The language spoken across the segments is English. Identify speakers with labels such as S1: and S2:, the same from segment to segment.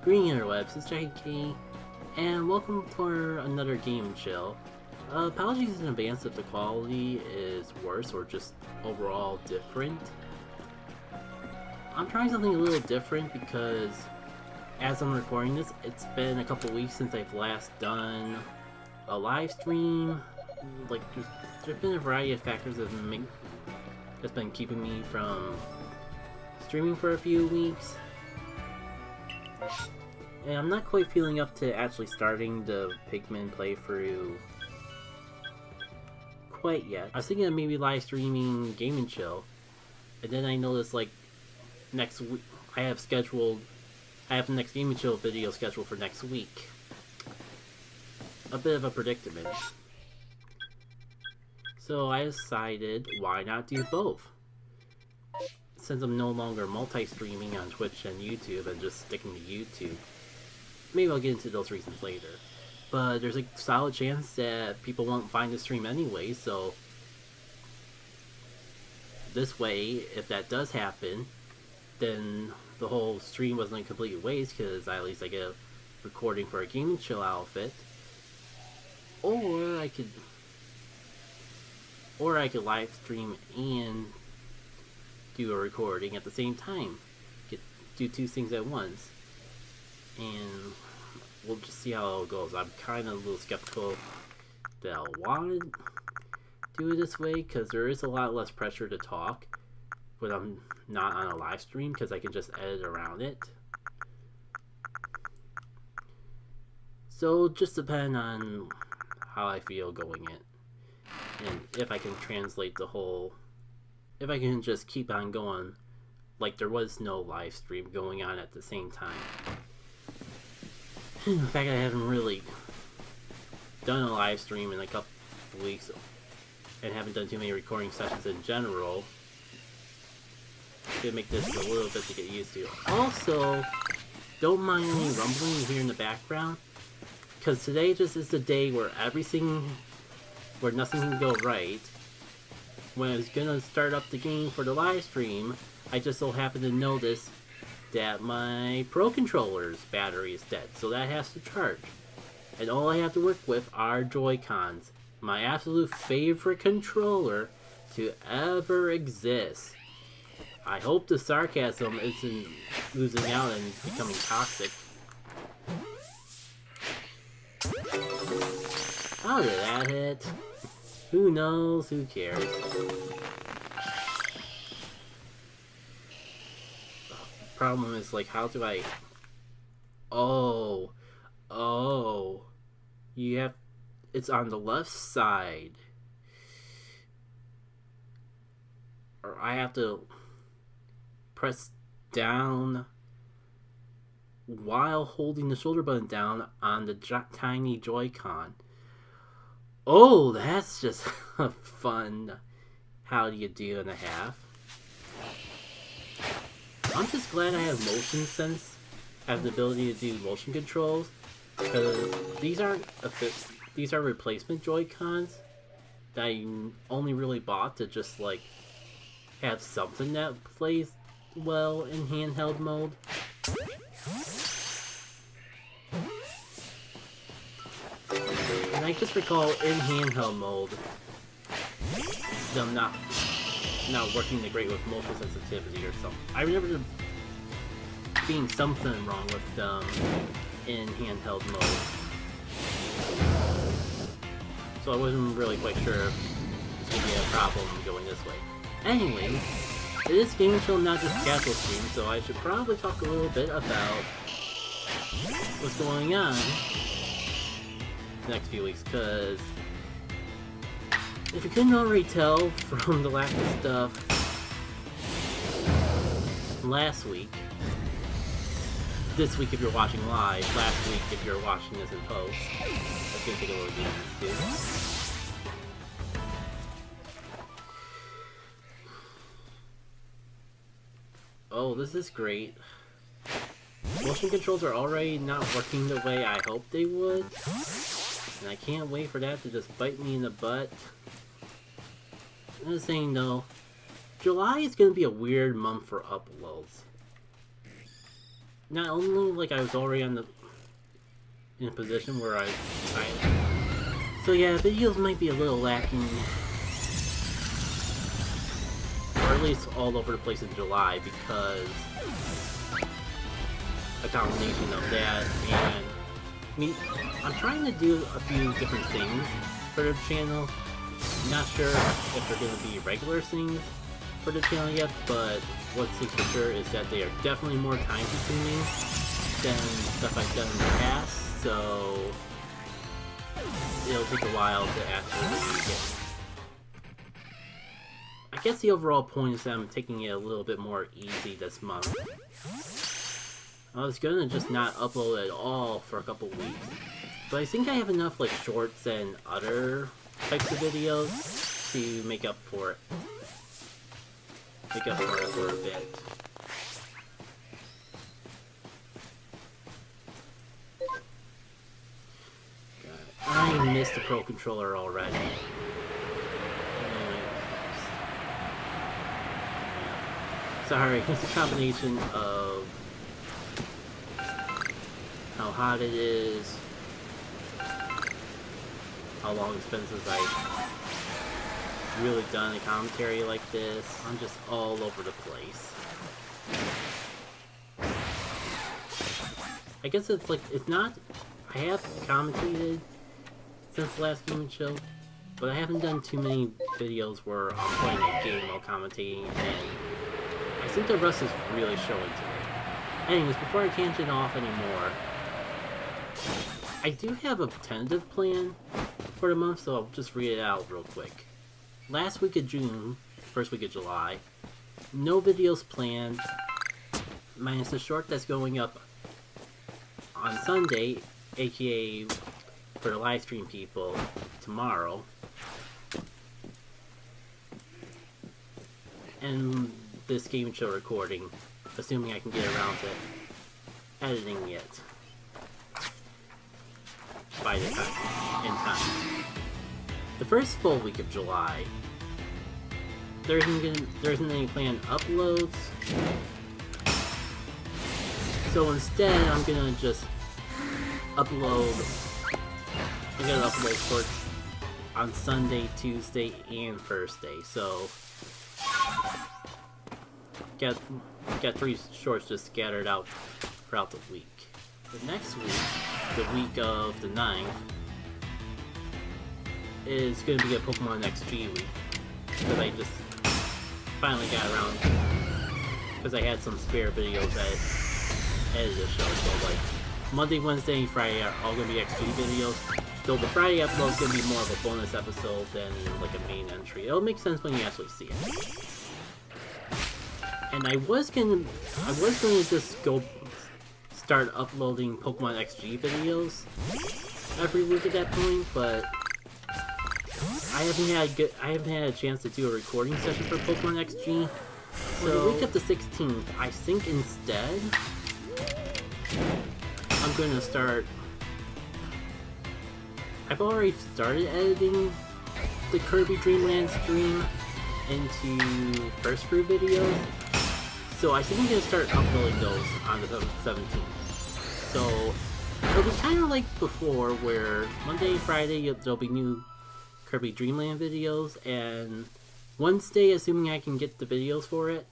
S1: Green interwebs, it's JK, and welcome to another game and chill. Apologies in advance if the quality is worse or just overall different. I'm trying something a little different because as I'm recording this, it's been a couple weeks since I've last done a live stream. Like, there's been a variety of factors that's been keeping me from streaming for a few weeks. And I'm not quite feeling up to actually starting the Pikmin playthrough quite yet. I was thinking of maybe live streaming Game and Chill, and then I noticed like next week I have the next Game and Chill video scheduled for next week. A bit of a predicament. So I decided, why not do both? Since I'm no longer multi-streaming on Twitch and YouTube and just sticking to YouTube. Maybe I'll get into those reasons later. But there's a solid chance that people won't find the stream anyway, so this way, if that does happen, then the whole stream wasn't a complete waste, because at least I get a recording for a Game and Chill outfit. Or I could live stream and do a recording at the same time. Do two things at once. And we'll just see how it goes. I'm kind of a little skeptical that I'll want to do it this way, because there is a lot less pressure to talk when I'm not on a live stream, because I can just edit around it. So just depend on how I feel going it, and if I can translate if I can just keep on going like there was no live stream going on at the same time. The fact that I haven't really done a live stream in a couple weeks and haven't done too many recording sessions in general could make this a little bit to get used to. Also, don't mind any rumbling you hear in the background, because today just is the day where nothing can go right. When I was gonna start up the game for the live stream, I just so happened to notice that my Pro Controller's battery is dead, so that has to charge. And all I have to work with are Joy-Cons, my absolute favorite controller to ever exist. I hope the sarcasm isn't losing out and becoming toxic. How did that hit? Who knows? Who cares? Problem is, like, how do I... Oh, you have... It's on the left side. Or I have to press down while holding the shoulder button down on the tiny Joy-Con. Oh, that's just a fun how do you do and a half. I'm just glad I have motion sense, have the ability to do motion controls, because these are replacement Joy-Cons that I only really bought to just like have something that plays well in handheld mode. And I just recall in handheld mode them not working that great with motion sensitivity or something. I remember there being something wrong with them in handheld mode. So I wasn't really quite sure if this would be a problem going this way. Anyway, it is Game and Chill, not just casual stream, so I should probably talk a little bit about what's going on the next few weeks, because if you couldn't already tell from the lack of stuff last week, this week if you're watching live, last week if you're watching this in post, that's gonna take a little bit too. Oh, this is great. Motion controls are already not working the way I hoped they would, and I can't wait for that to just bite me in the butt. I'm just saying though, July is going to be a weird month for uploads. not only like I was already in a position where I so yeah, videos might be a little lacking, or at least all over the place in July, because a combination of that and I mean, I'm trying to do a few different things for the channel. I'm not sure if they're going to be regular things for the channel yet, but what's for sure is that they are definitely more time consuming than stuff I've done in the past, so it'll take a while to actually get. I guess the overall point is that I'm taking it a little bit more easy this month. I was gonna just not upload at all for a couple weeks, but I think I have enough like shorts and other types of videos to make up for it. For a bit. I missed the Pro Controller already. Sorry, it's a combination of how hot it is, how long it's been since I've really done a commentary like this. I'm just all over the place. I guess it's like, it's not, I have commentated since the last gaming show, but I haven't done too many videos where I'm playing a game while commentating, and I think the rust is really showing to me. Anyways, before I tangent off anymore, I do have a tentative plan for the month, so I'll just read it out real quick. Last week of June, first week of July, no videos planned, minus the short that's going up on Sunday, aka for the live stream people, tomorrow. And this game show recording, assuming I can get around to editing it by the time, in time. The first full week of July, there isn't any planned uploads, so instead I'm gonna just upload. I'm gonna upload shorts on Sunday, Tuesday, and Thursday. So got 3 shorts just scattered out throughout the week. The next week, the week of the 9th, is going to be a Pokemon XG week, because I just finally got around, because I had some spare videos that I edited the show, so like Monday, Wednesday, and Friday are all going to be XG videos, so the Friday upload is going to be more of a bonus episode than like a main entry. It'll make sense when you actually see it. And I was going to just go start uploading Pokemon XG videos every week at that point, but I haven't had a chance to do a recording session for Pokemon XG. So the week of the 16th, I think instead I'm going to start. I've already started editing the Kirby Dreamland stream into First Fruit videos, so I think I'm going to start uploading those on the 17th. So it'll be kind of like before, where Monday and Friday there'll be new Kirby Dreamland videos, and Wednesday, assuming I can get the videos for it,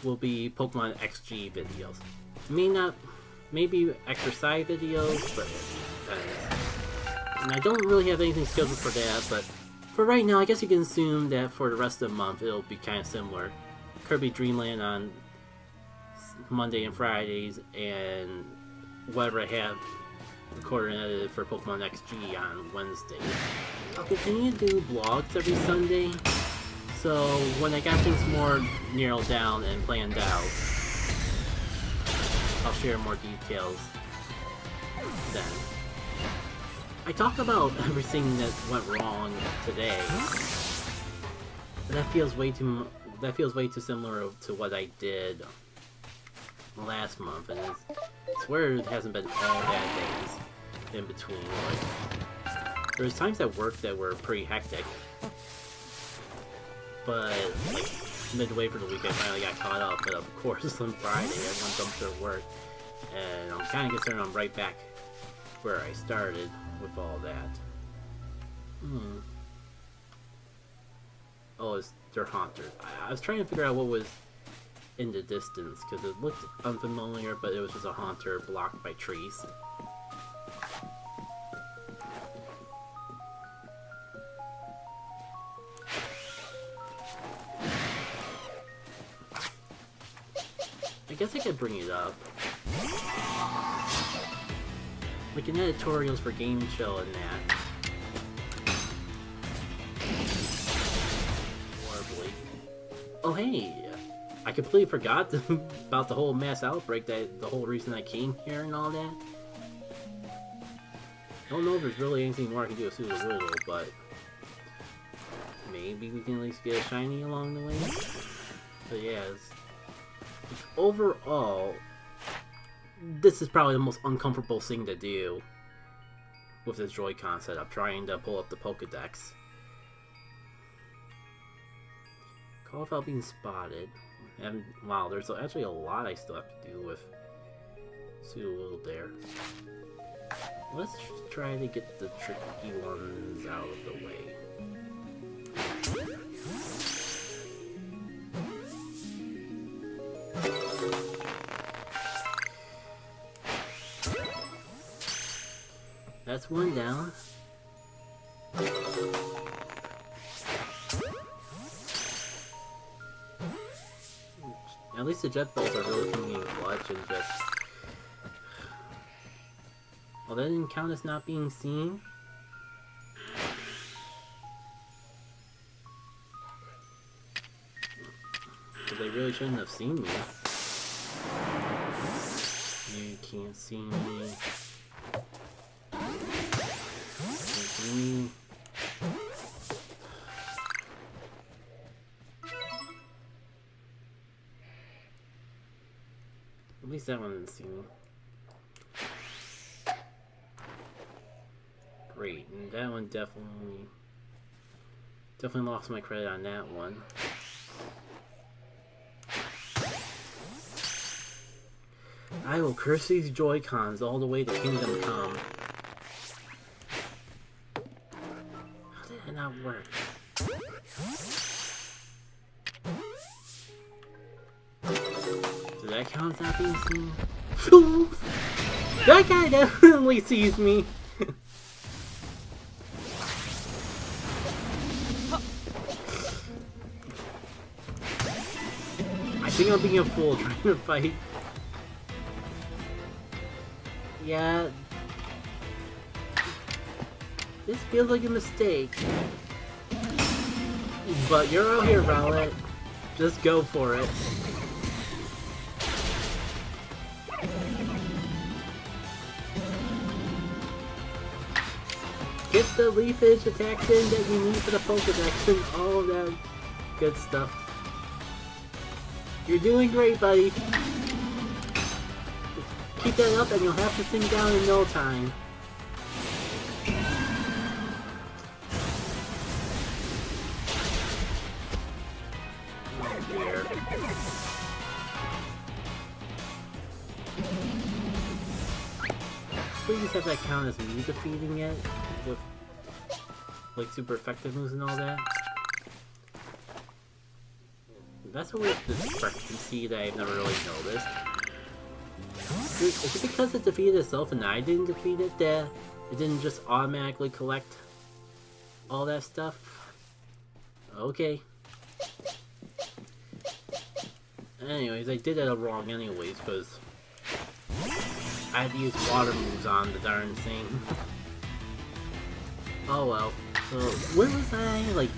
S1: will be Pokemon XG videos. Maybe extra side videos, but and I don't really have anything scheduled for that, but for right now, I guess you can assume that for the rest of the month, it'll be kind of similar. Kirby Dreamland on Monday and Fridays, and whatever I have recorded and edited for Pokemon XG on Wednesday. I'll continue to do vlogs every Sunday, so when I got things more narrowed down and planned out, I'll share more details then. I talk about everything that went wrong today, but that feels way too similar to what I did last month, and I swear it hasn't been all bad days in between. Like, there was times at work that were pretty hectic, but like midway for the week I finally got caught up. But of course on Friday everyone dumped their work, And I'm kind of concerned I'm right back where I started with all that. Oh, they're haunters. I was trying to figure out what was in the distance, because it looked unfamiliar, but it was just a haunter blocked by trees. I guess I could bring it up. Like in editorials for Game Show and that. Horribly. Oh hey! I completely forgot about the whole mass outbreak, the whole reason I came here and all that. I don't know if there's really anything more I can do with Sudowoodo, but maybe we can at least get a shiny along the way. But yeah, overall, this is probably the most uncomfortable thing to do with this Joy-Con setup, trying to pull up the Pokedex. Call without being spotted. And wow, there's actually a lot I still have to do with Sudowoodo there. Let's try to get the tricky ones out of the way. That's one down. At least the jet balls are really coming in clutch and just... Well, that didn't count as not being seen. Because they really shouldn't have seen me. You can't see me. Can't see me. At least that one didn't see me. Great, and that one definitely lost my credit on that one. I will curse these Joy-Cons all the way to Kingdom Come. How did that not work? Did that count as not being seen? That guy definitely sees me! I think I'm being a fool trying to fight. Yeah. This feels like a mistake. But you're out here, Rowlet. Just go for it. Get the leafage attacks in that you need for the Pokedex and all of that good stuff. You're doing great, buddy. Keep that up and you'll have this thing down in no time. Oh dear. Please have that count as me defeating it with like super effective moves and all that. That's a weird discrepancy that I've never really noticed. Is it because it defeated itself and I didn't defeat it that it didn't just automatically collect all that stuff? Okay. Anyways, I did it wrong anyways, because I had to use water moves on the darn thing. Oh well. So, where was I? Like,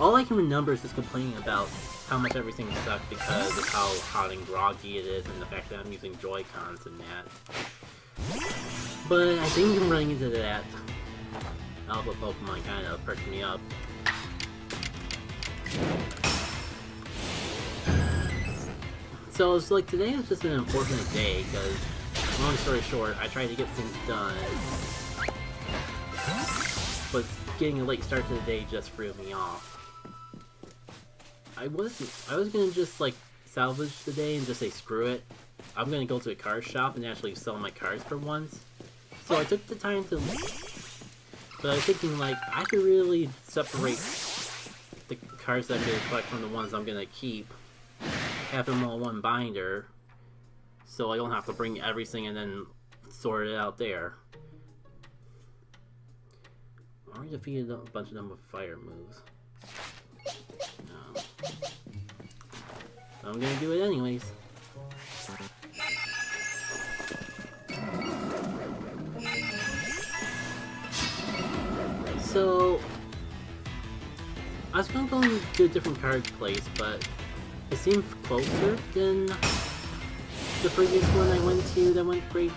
S1: all I can remember is just complaining about how much everything sucked because of how hot and groggy it is and the fact that I'm using Joy-Cons and that. But I think I'm running into that Alpha Pokemon kind of perked me up. So it's like today is just an unfortunate day because, long story short, I tried to get things done, but getting a late start to the day just threw me off. I was gonna just like salvage the day and just say screw it. I'm gonna go to a car shop and actually sell my cars for once. So I took the time to... But I was thinking, like, I could really separate the cars that I'm gonna collect from the ones I'm gonna keep. Have them all in one binder. So I don't have to bring everything and then sort it out there. I already defeated a bunch of them with fire moves. No. I'm gonna do it anyways. So I was gonna go to a different card place, but it seemed closer than the previous one I went to that went great.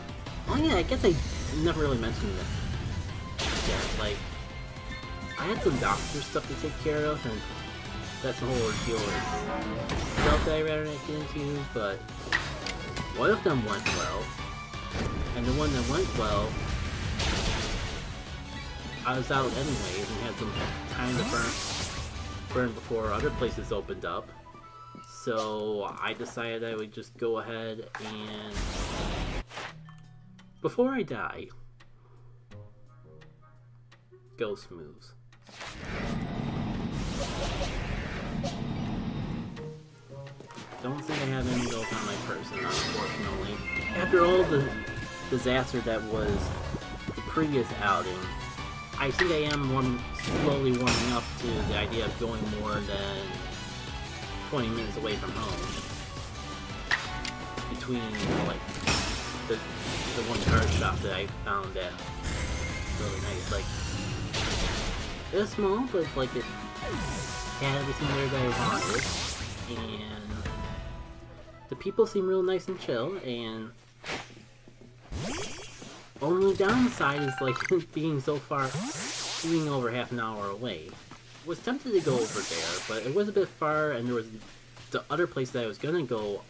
S1: Oh yeah, I guess I never really mentioned that. Yeah, like, I had some doctor stuff to take care of, and that's the whole ordeal stuff that I'd rather not get into, but one of them went well, and the one that went well, I was out anyways and had some time to burn before other places opened up. So I decided I would just go ahead and, before I die, ghost moves. Don't think I have any ghosts on my person, unfortunately. After all the disaster that was the previous outing, I think I am slowly warming up to the idea of going more than 20 minutes away from home. Between, like, the one card shop that I found that really nice. Like, it was small, but, like, it had everything there that I wanted. And the people seem real nice and chill, and only downside is, like, being so far, being over half an hour away. Was tempted to go over there, but it was a bit far, and there was the other place that I was gonna go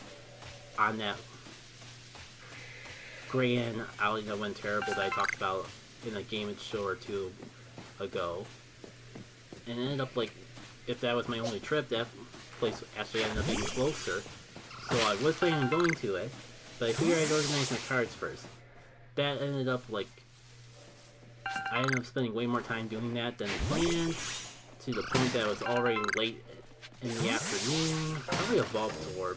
S1: on that grand outing that went terrible that I talked about in a Game Show or two ago. And it ended up, like, if that was my only trip, that place actually ended up being closer. So I was planning on going to it, but I figured I'd organize my cards first. That ended up, like, I ended up spending way more time doing that than planned, to the point that it was already late in the afternoon. Probably a Bulbasaur.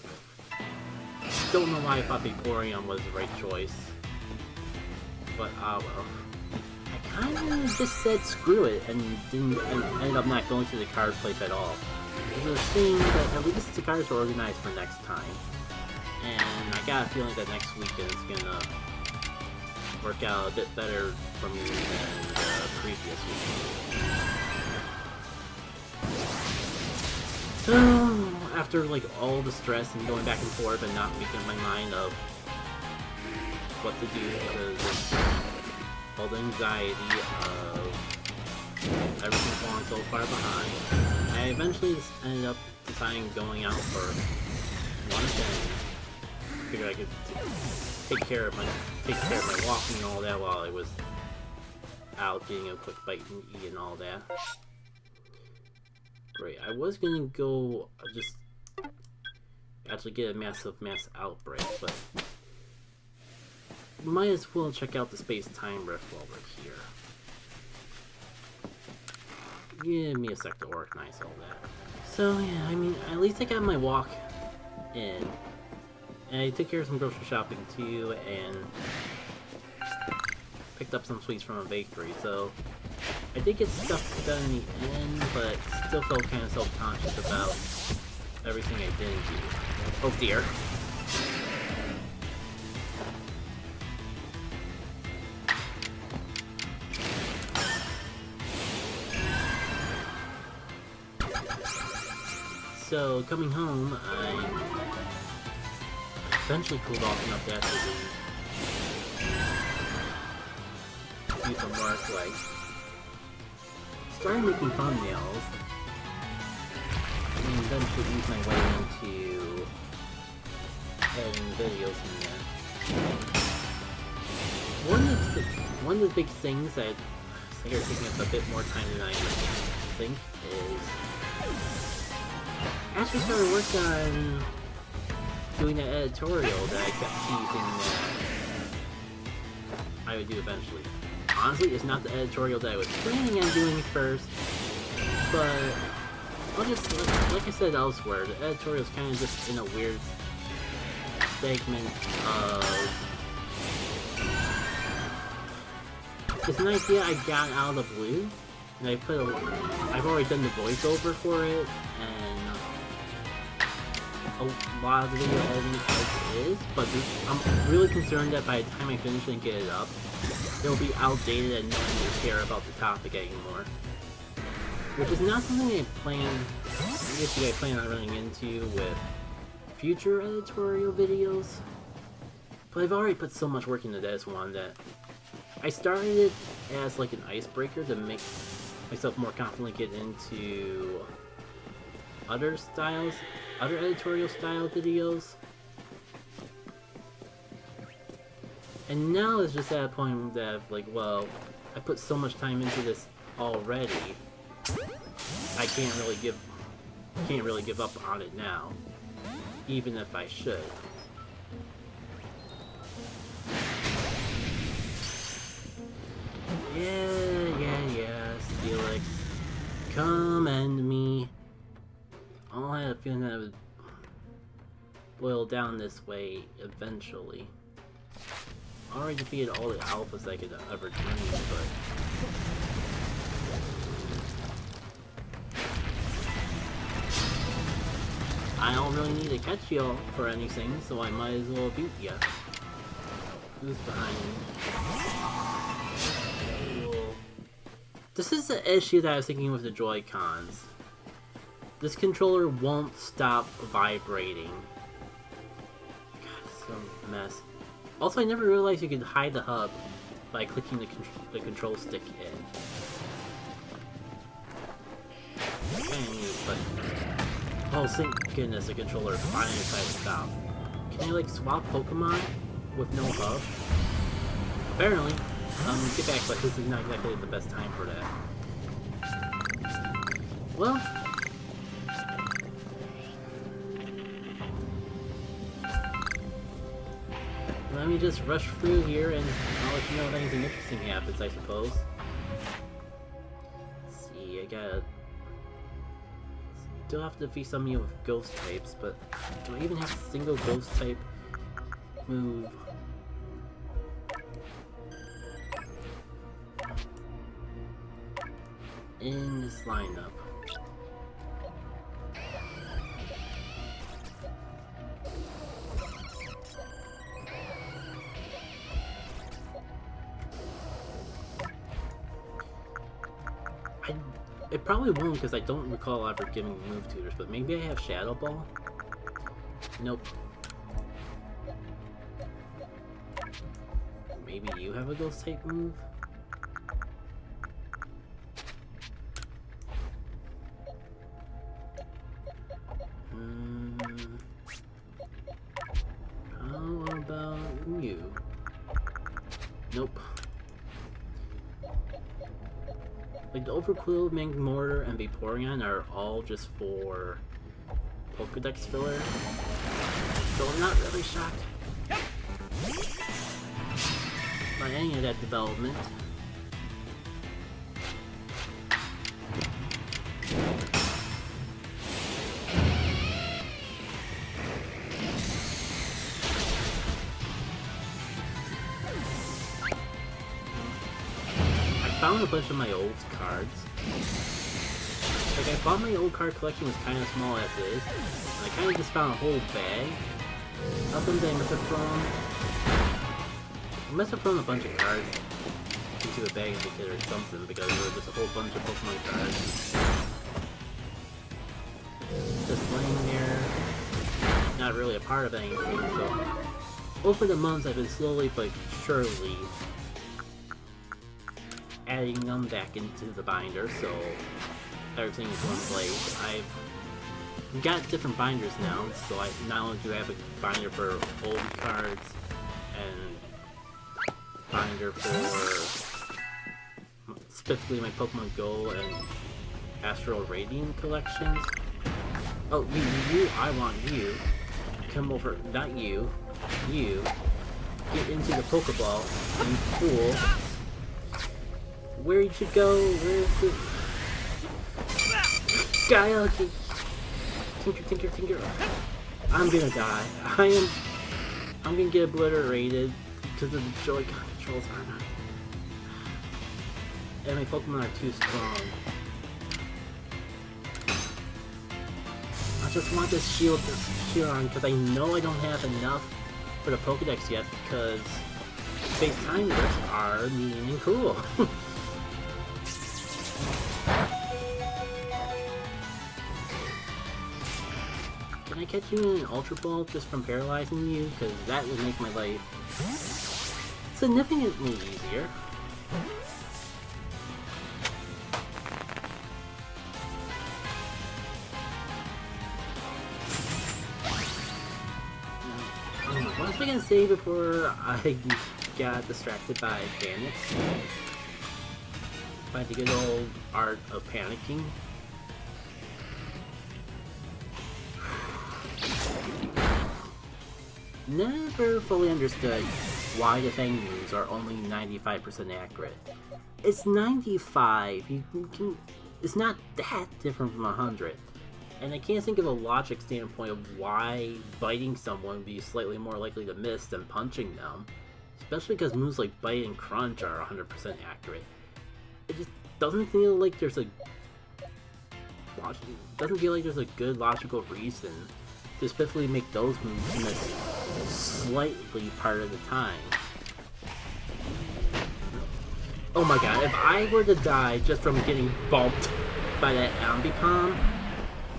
S1: Don't know why I thought Vaporeon was the right choice. But, well. I kinda just said screw it, and ended up not going to the card place at all. It was a shame that at least the cards were organized for next time. And I got a feeling that next weekend is gonna work out a bit better for me than the previous weekend. So, after, like, all the stress and going back and forth and not making up my mind of what to do because of all the anxiety of everything falling so far behind, I eventually ended up deciding going out for one thing. Figured I could take care of my walking and all that while I was out getting a quick bite and eat and all that. Great, I was gonna go just actually get a mass outbreak, but might as well check out the space-time rift while we're here. Give me a sec to organize all that. So yeah, I mean, at least I got my walk in. And I took care of some grocery shopping too, and picked up some sweets from a bakery, so I did get stuff done in the end, but still felt kind of self-conscious about everything I didn't do. Oh dear. So, coming home, I eventually cooled off enough to actually do some work, like started making thumbnails, and eventually ease my way into editing videos in there. One of the big things that are taking up a bit more time than I think is actually started working on doing that editorial that I kept teasing that I would do eventually. Honestly, it's not the editorial that I was planning on doing first, but I'll just, like I said elsewhere, the editorial is kind of just in a weird segment of... It's an idea I got out of the blue, and I've already done the voiceover for it, and a lot of the video editing as is, but I'm really concerned that by the time I finish and get it up, it'll be outdated and no one will care about the topic anymore. Which is not something I plan on running into with future editorial videos. But I've already put so much work into this one that I started it as like an icebreaker to make myself more confidently get into other editorial style videos. And now it's just at a point that like, well, I put so much time into this already, I can't really give up on it now, even if I should. Yeah, Steelix, commend me. I had a feeling that it would boil down this way eventually. I already defeated all the alphas I could ever dream, but... I don't really need to catch y'all for anything, so I might as well beat ya. Who's behind me? Cool. This is the issue that I was thinking with the Joy-Cons. This controller won't stop vibrating. God, it's a mess. Also, I never realized you could hide the hub by clicking the control stick in. Kinda neat, but... Oh, thank goodness the controller finally decided to stop. Can you, like, swap Pokemon with no hub? Apparently. Get back, but this is not exactly the best time for that. Well... let me just rush through here and I'll let you know if anything interesting happens, I suppose. Let's see, I gotta... still have to defeat some of you with ghost types, but do I even have a single ghost type move? In this lineup. It probably won't because I don't recall ever giving move tutors, but maybe I have Shadow Ball? Nope. Maybe you have a ghost type move? How about you? Nope. Like, the Overquill, Mortar, and Vaporeon are all just for Pokedex filler. So I'm not really shocked by any of that development. I found a bunch of my old cards. Like, I thought my old card collection was kind of small as it is, and I kind of just found a whole bag of them that I must have thrown. I must have thrown a bunch of cards into a bag or something, because there was just a whole bunch of Pokemon cards just laying there, not really a part of anything. So over the months I've been slowly but surely adding them back into the binder, so everything is one place. I've got different binders now, so I not only do I have a binder for old cards and binder for specifically my Pokemon Go and Astral Radiant collections. Oh, you, I want you. come over, not you, you, get into the Pokeball, you fool. Where you should go, where's the... Guile, tinker, tinker. I'm gonna die. I'm gonna get obliterated because of the Joy-Con controls are not. And my Pokemon are too strong. I just want this shield on because I know I don't have enough for the Pokedex yet because space time rifts are mean and cool. Can I catch you in an Ultra Ball just from paralyzing you? Because that would make my life significantly easier. What was I gonna say before I got distracted by panics? By the good old art of panicking. Never fully understood why the Fang moves are only 95% accurate. It's 95. It's not that different from 100. And I can't think of a logic standpoint of why biting someone would be slightly more likely to miss than punching them. Especially because moves like Bite and Crunch are 100% accurate. It just doesn't feel like there's a good logical reason to specifically make those moves miss slightly part of the time. Oh my god, if I were to die just from getting bumped by that Ambipom,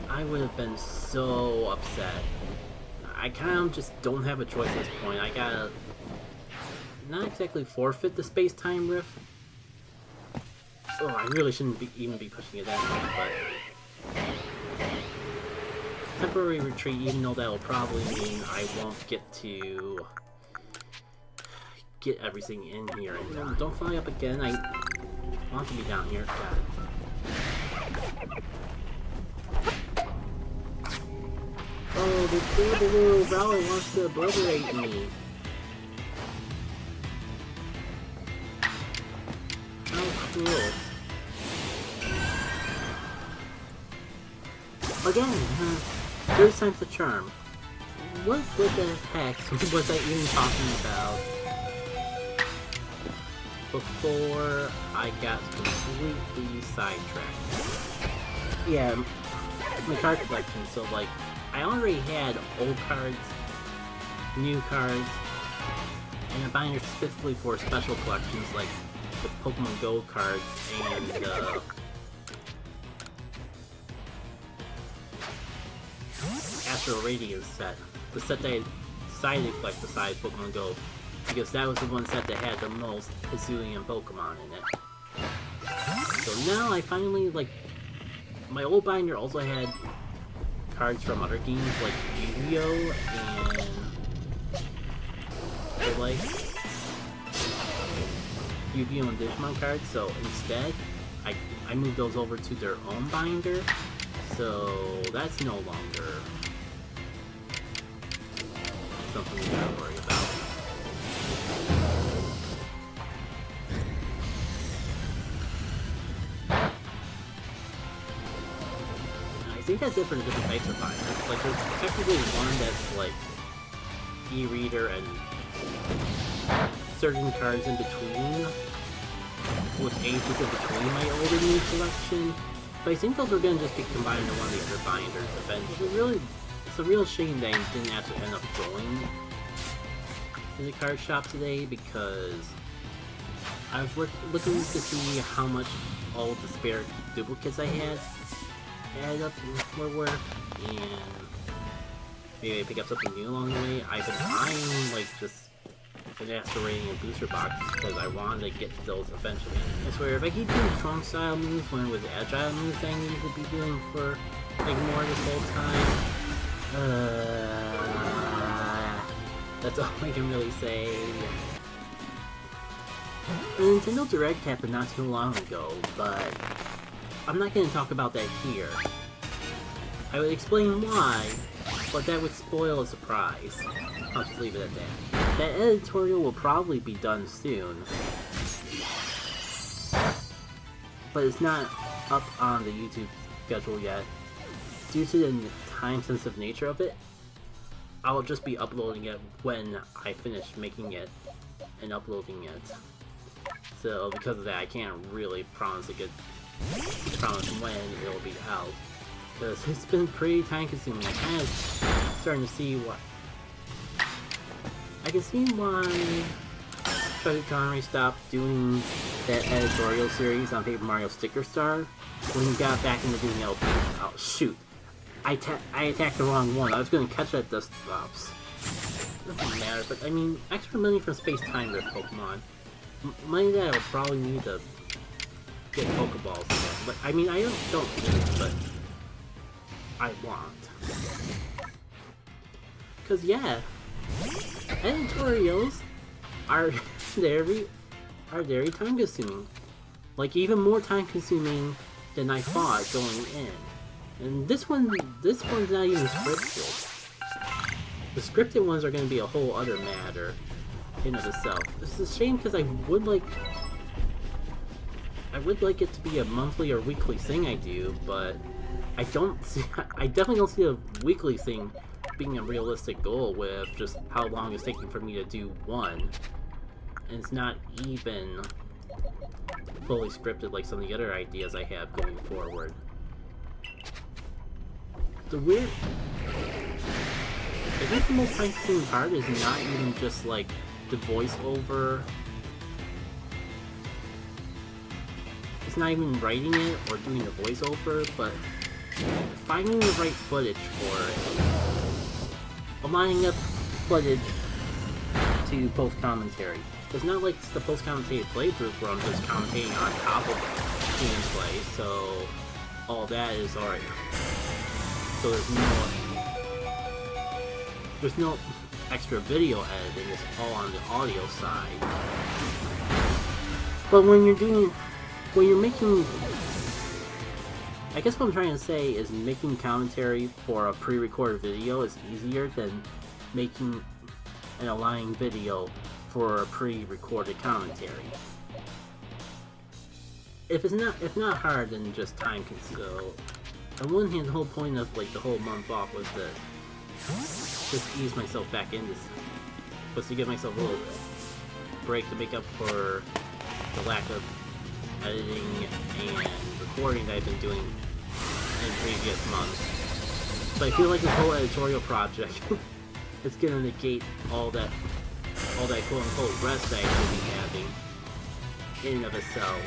S1: I would have been so upset. I kind of just don't have a choice at this point. I gotta not exactly forfeit the space-time rift. Oh, I really shouldn't even be pushing it that much, but temporary retreat, even though that will probably mean I won't get to get everything in here. And don't fly up again. I want to be down here. God. Oh, the little Rowlet wants to obliterate me. How cool. Again, third time's the charm. What the heck was I even talking about before I got completely sidetracked? Yeah, my card collection, so like, I already had old cards, new cards, and a binder specifically for special collections like the Pokemon Go cards and Astral Radiance set. The set that I decided to collect besides Pokemon Go, because that was the one set that had the most Hisuian Pokemon in it. So now I finally, like, my old binder also had cards from other games like Yu-Gi-Oh! And like Yu-Gi-Oh! And Digimon cards, so instead I moved those over to their own binder, so that's no longer something we gotta worry about. I think that's it for the different types of binders. Like, there's technically one that's like e-reader and certain cards in between, with ages in between my old and new collection. But I think those are gonna just be combined into one of the other binders eventually. It's a real shame that I didn't actually end up going to the card shop today, because I was looking to see how much all the spare duplicates I had added up were worth, and maybe I pick up something new along the way. I've been eyeing like just an Aspirating and booster box because I wanted to get to those eventually. I swear, if I keep doing strong style moves when with agile moves I need to be doing for like more this whole time, that's all I can really say. The Nintendo Direct happened not too long ago, but I'm not going to talk about that here. I would explain why, but that would spoil a surprise. I'll just leave it at that. That editorial will probably be done soon, but it's not up on the YouTube schedule yet. Due to the time-sensitive nature of it, I'll just be uploading it when I finish making it and uploading it. So because of that, I can't really promise when it'll be out, because it's been pretty time-consuming. I'm kind of starting to see what I can see why Chuck Connery stopped doing that editorial series on Paper Mario Sticker Star when he got back into doing LP. Oh shoot! I attacked the wrong one. I was going to catch that dust drops. Doesn't matter, but I mean, extra money from Space Time Rift Pokemon. Money that I'll probably need to get Pokeballs again. But I mean, I don't need, but I want. Cause yeah, editorials are very time consuming. Like even more time consuming than I thought going in. And this one's not even scripted. The scripted ones are going to be a whole other matter in of itself. It's a shame because I would like it to be a monthly or weekly thing I do, but I definitely don't see a weekly thing being a realistic goal with just how long it's taking for me to do one. And it's not even fully scripted like some of the other ideas I have going forward. The weird... I think the most time-consuming part is not even just like the voiceover. It's not even writing it or doing the voiceover, but finding the right footage for it. Lining up footage to post-commentary. It's not like the post-commentated playthroughs where I'm just commentating on top of gameplay, so all that is alright. So there's no extra video editing, it's all on the audio side. But when you're making, I guess what I'm trying to say is making commentary for a pre-recorded video is easier than making and aligning video for a pre-recorded commentary. If not hard, then just time consuming. On one hand, the whole point of like the whole month off was to just ease myself back into this, was to give myself a little break to make up for the lack of editing and recording that I've been doing in previous months. But I feel like this whole editorial project is gonna negate all that quote-unquote rest that I should be having in and of itself.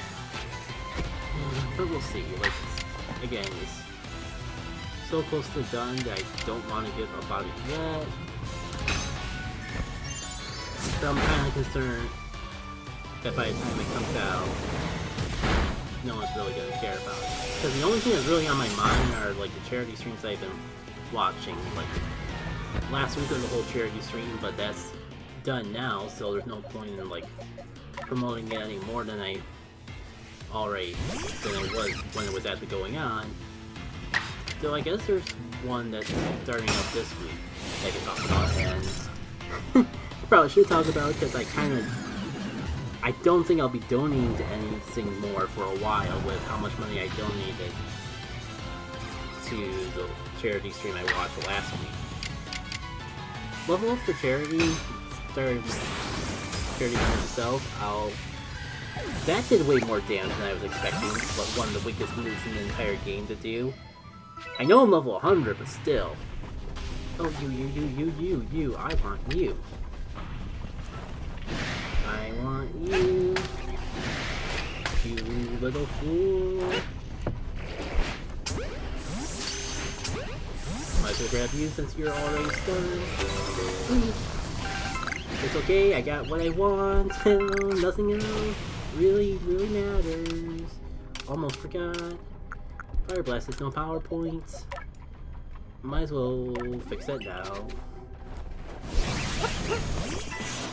S1: But we'll see. Like, again, it's so close to done that I don't want to give up on it yet. So I'm kind of concerned that by the time it comes out, no one's really going to care about it. Because the only thing that's really on my mind are like the charity streams I've been watching. Like last week was the whole charity stream, but that's done now, so there's no point in like promoting it any more than I already than it was when it was actually going on. So I guess there's one that's starting up this week that I can talk about, and probably should talk about it because I don't think I'll be donating to anything more for a while with how much money I donated to the charity stream I watched last week. Level Up for Charity started charity for itself. That did way more damage than I was expecting, but one of the weakest moves in the entire game to do. I know I'm level 100, but still. Oh, you, I want you. I want you. You little fool. Might as well grab you since you're already stunned. It's okay, I got what I want. Nothing else really matters. Almost forgot. Fire Blast has no power points. Might as well fix that now.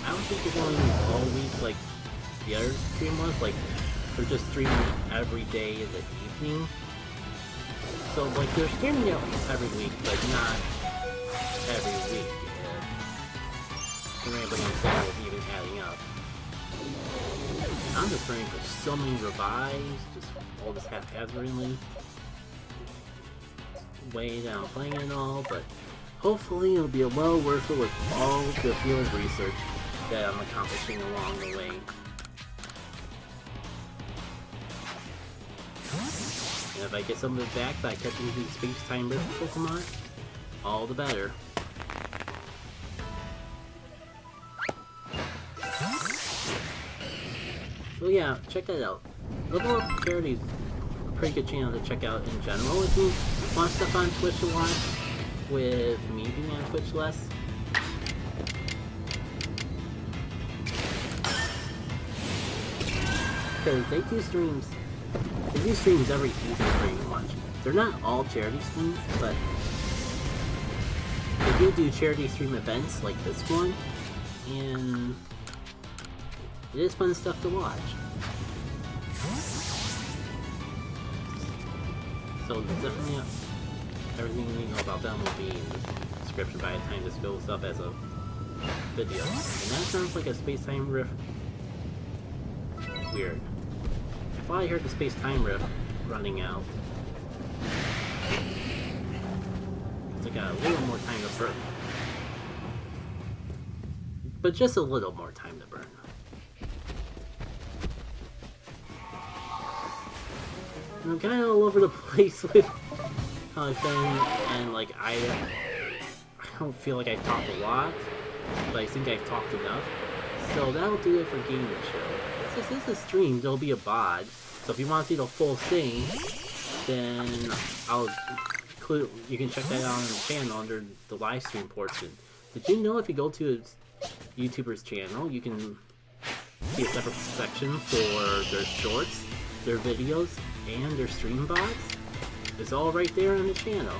S1: I don't think you're going all week like the other stream was. Like, they're just streaming every day in the evening. So, like, they're streaming it every week, but not every week. And the rambling instead was even adding up. I'm just praying for so many revives, just all this haphazardly. Way down playing and all, but hopefully it'll be well worth it with all the field research that I'm accomplishing along the way. And if I get some of it back by catching these space-time rift Pokemon, all the better. So yeah, check that out. Level Up Charity's a pretty good channel to check out in general if you want stuff on Twitch to watch, with me being on Twitch less. Because they do streams every season pretty much. They're not all charity streams, but they do charity stream events like this one, and it is fun stuff to watch. So definitely everything you know about them will be in the description by the time this goes up as a video. And that sounds like a space-time rift. Weird. I thought I heard the space-time rift running out. Because I got a little more time to burn. But just a little more time to burn. And I'm kind of all over the place with how I've been, and like I don't feel like I've talked a lot, but I think I've talked enough. So that'll do it for Gaming Show. This is a stream, there'll be a VOD, so if you want to see the full thing, then you can check that out on the channel under the live stream portion. Did you know if you go to a YouTuber's channel, you can see a separate section for their shorts, their videos, and their stream VODs? It's all right there on the channel.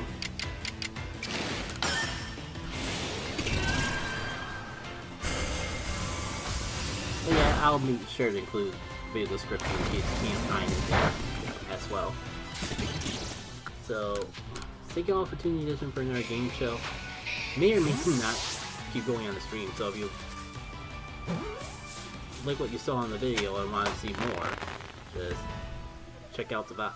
S1: But yeah, I'll be sure to include video description in case you can't find it there as well. So, thank you all for tuning in for another game show. May or may not keep going on the stream, so if you like what you saw in the video and want to see more, just check out the VOD.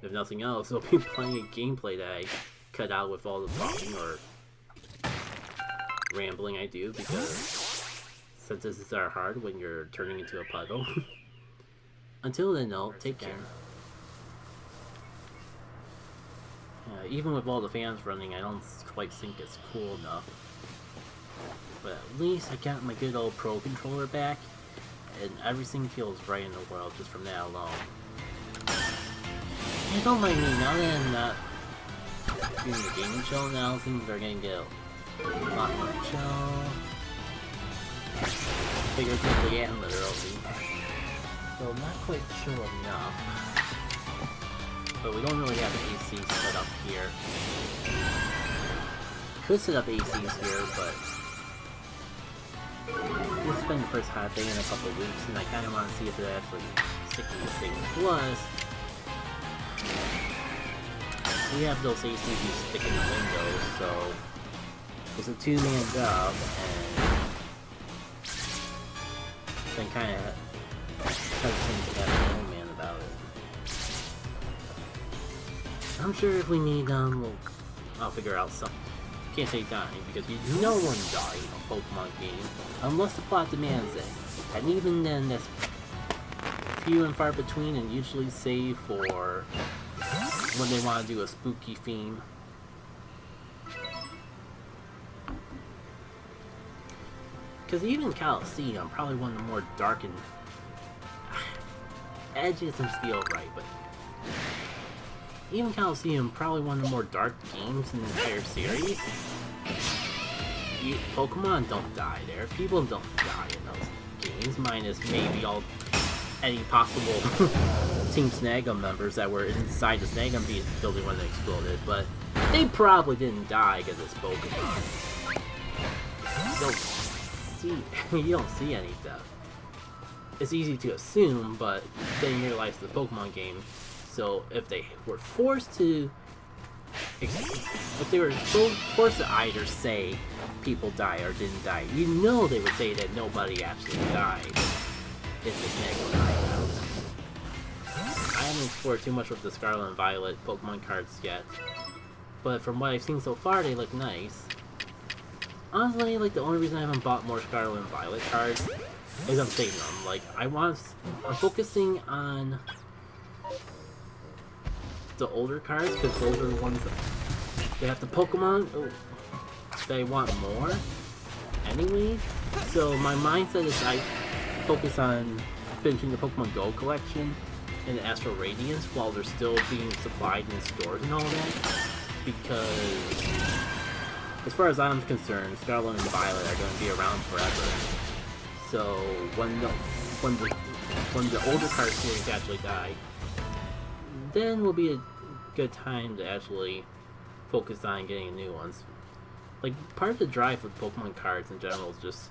S1: If nothing else, there'll be plenty of gameplay that I cut out with all the talking or rambling I do, because sentences are hard when you're turning into a puddle. Until then, though, take care. Even with all the fans running, I don't quite think it's cool enough. But at least I got my good old Pro Controller back, and everything feels right in the world just from that alone. And don't mind me, now that I'm not doing the gaming show, now things are gonna get a lot more chill, figuratively and literally. So not quite chill enough. But we don't really have AC set up here. Could set up ACs here, but this has been the first hot day in a couple of weeks, and I kind of want to see if it actually sticks to this thing. Plus, we have those ACs you stick in the windows, so it's a two-man job, and been kind of hesitant to have no man about it. I'm sure if we need I'll figure out something. Can't say dying, because no one dies in a Pokemon game unless the plot demands it. And even then, that's few and far between, and usually save for when they want to do a spooky theme. Because even Coliseum, probably one of the more dark and edgy doesn't feel right, but even Coliseum, probably one of the more dark games in the entire series. Pokemon don't die there. People don't die in those games, minus maybe any possible Team Snag'em members that were inside the Snag'em building when they exploded, but they probably didn't die because it's Pokemon. You don't see any death. It's easy to assume, but then you realize the Pokemon game. So if they were forced to if they were so forced to either say people died or didn't die, you know they would say that nobody actually died if this next time out. I haven't explored too much with the Scarlet and Violet Pokemon cards yet, but from what I've seen so far, they look nice. Honestly, like, the only reason I haven't bought more Scarlet and Violet cards is I'm saving them. Like, I'm focusing on the older cards, because those are the ones that have the Pokemon that I want more anyway. So my mindset is I focus on finishing the Pokemon Go collection and the Astral Radiance while they're still being supplied in stores and all that, because as far as I'm concerned, Scarlet and Violet are going to be around forever. So when the older card series actually die, then will be a good time to actually focus on getting new ones. Like, part of the drive with Pokemon cards in general is just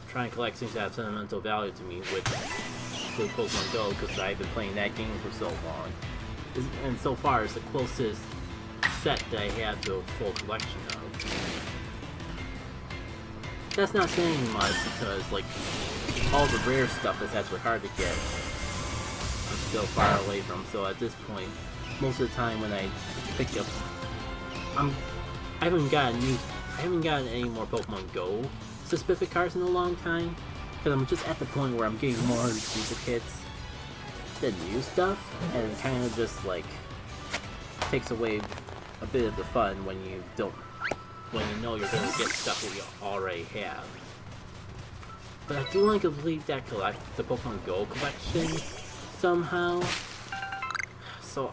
S1: trying to collect things that have sentimental value to me with Pokemon Go, because I've been playing that game for so long. And so far, it's the closest set that I have to a full collection of. That's not saying much, because, like, all the rare stuff is actually hard to get. I'm still far away from, so at this point, most of the time when I pick up, I haven't gotten any more Pokemon Go specific cards in a long time, because I'm just at the point where I'm getting more duplicates than new stuff, and it kind of just, like, takes away a bit of the fun when you know you're gonna get stuff that you already have. But I do want to complete the Pokemon Go collection somehow. So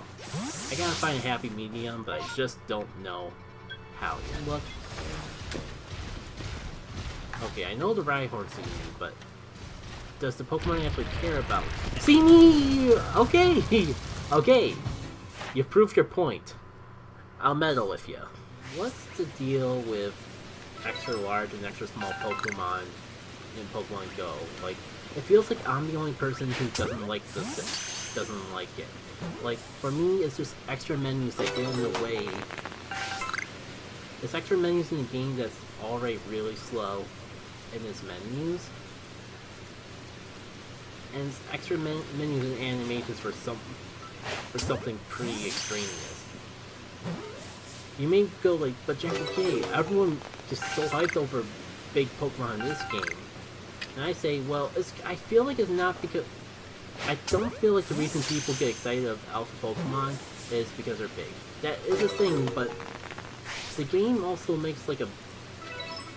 S1: I gotta find a happy medium, but I just don't know how yet. Look. Okay, I know the Rhyhorn's see me, but does the Pokemon actually care about see me? Okay! Okay! You proved your point. I'll meddle with you. What's the deal with extra large and extra small Pokemon in Pokemon Go? Like, it feels like I'm the only person who doesn't like it. Like, for me, it's just extra menus that get in the way. It's extra menus in a game that's already really slow in its menus. And it's extra menus and animations for something pretty extraneous. You may go like, but Jackie K, everyone just so hyped over big Pokemon in this game. And I say, well, I feel like it's not because... I don't feel like the reason people get excited of Alpha Pokemon is because they're big. That is a thing, but the game also makes like a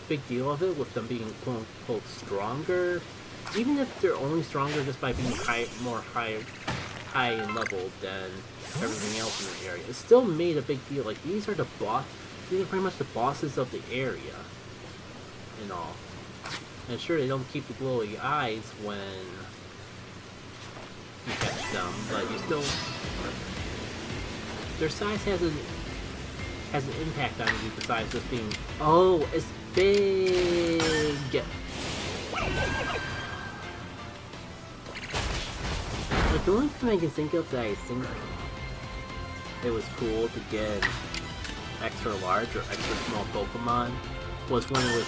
S1: big deal of it with them being quote-unquote stronger. Even if they're only stronger just by being high in level than everything else in the area. It's still made a big deal. Like, these are pretty much the bosses of the area and all. And sure, they don't keep the glowy eyes when you catch them, but you still... Their size has an impact on you besides just being, oh, it's big! Like, the only thing I can think of that I think it was cool to get extra large or extra small Pokemon was when it was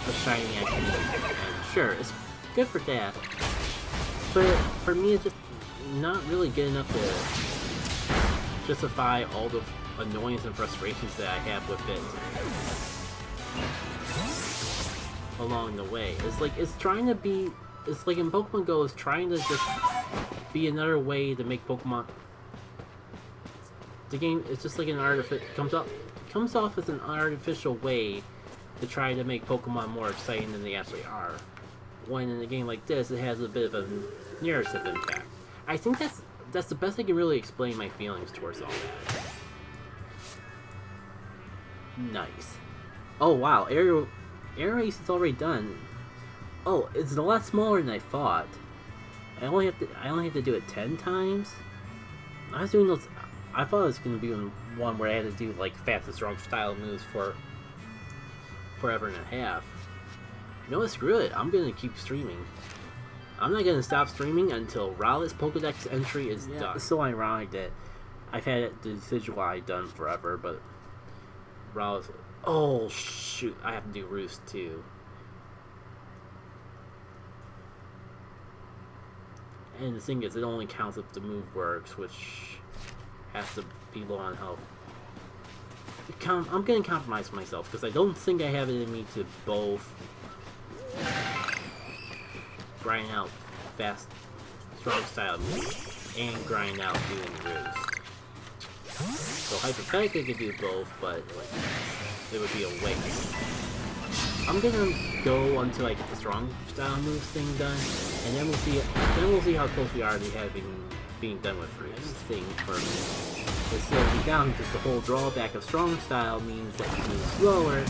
S1: a shiny activity. And sure, it's good for that. But for me, it's just not really good enough to justify all the annoyance and frustrations that I have with it along the way. It's like, it's trying to be... It's like in Pokemon Go, it's trying to just be another way to make Pokemon... The game is just like an comes off as an artificial way to try to make Pokemon more exciting than they actually are. When in a game like this, it has a bit of a narrative impact. I think that's the best I can really explain my feelings towards all that. Nice. Oh wow, Air Race is already done. Oh, it's a lot smaller than I thought. I only have to do it 10 times. I was doing those. I thought it was going to be one where I had to do like fast and strong style moves for forever and a half. You know what? Screw it. I'm going to keep streaming. I'm not going to stop streaming until Rowlet's Pokedex entry is done. It's so ironic that I've had the Decidueye done forever, but Rowlet. Oh shoot! I have to do Roost too. And the thing is, it only counts if the move works, which has to be low on health. I'm gonna compromise myself because I don't think I have it in me to both grind out fast, strong style moves and grind out doing Roost. So hypothetically, I could do both, but like, it would be a waste. I'm gonna go until I get the strong style moves thing done, and then we'll see. Then we'll see how close we are to having being done with Roost thing for me. It slows me down because the whole drawback of strong style means that you move slower.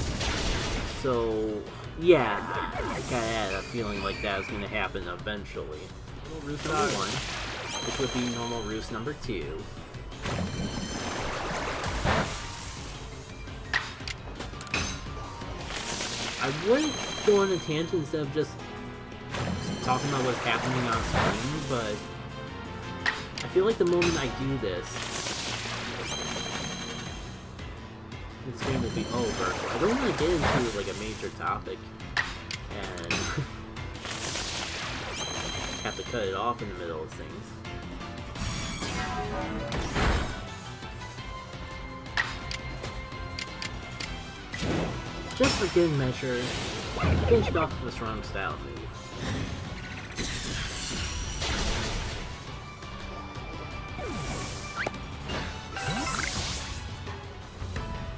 S1: So yeah, I kinda had a feeling like that was gonna happen eventually. Normal Roost number 1, which would be normal Roost number 2. I would go on a tangent instead of just talking about what's happening on screen, but I feel like the moment I do this, the stream will be over. So I don't want to get into like a major topic and have to cut it off in the middle of things. Just for good measure, finish it off with a strong style move.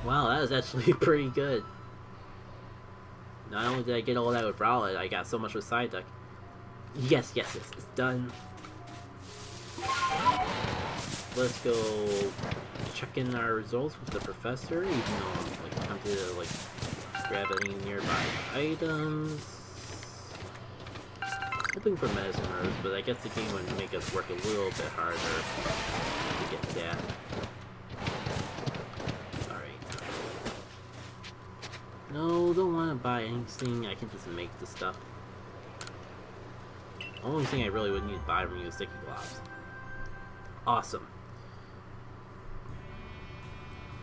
S1: Wow, that was actually pretty good. Not only did I get all that with Rowlet, I got so much with Psyduck. Yes, it's done. Let's go check in our results with the professor, even though I'm like tempted to like grab any nearby items. Hoping for medicine herbs, but I guess the game would make us work a little bit harder to get that. Alright. No, don't want to buy anything. I can just make the stuff. The only thing I really would need to buy from you is sticky globs. Awesome.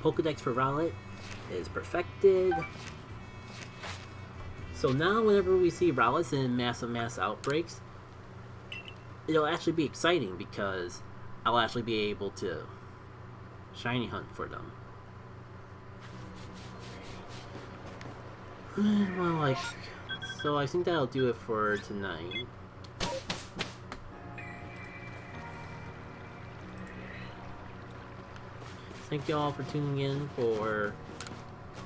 S1: Pokedex for Rowlet is perfected. So now whenever we see Rowlets in mass outbreaks, it'll actually be exciting because I'll actually be able to shiny hunt for them. Well, like, so I think that'll do it for tonight. Thank you all for tuning in for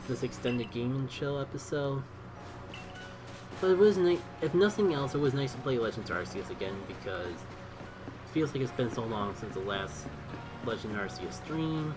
S1: this extended Game and Chill episode. But it was nice, if nothing else, it was nice to play Legends Arceus again because it feels like it's been so long since the last Legend Arceus stream.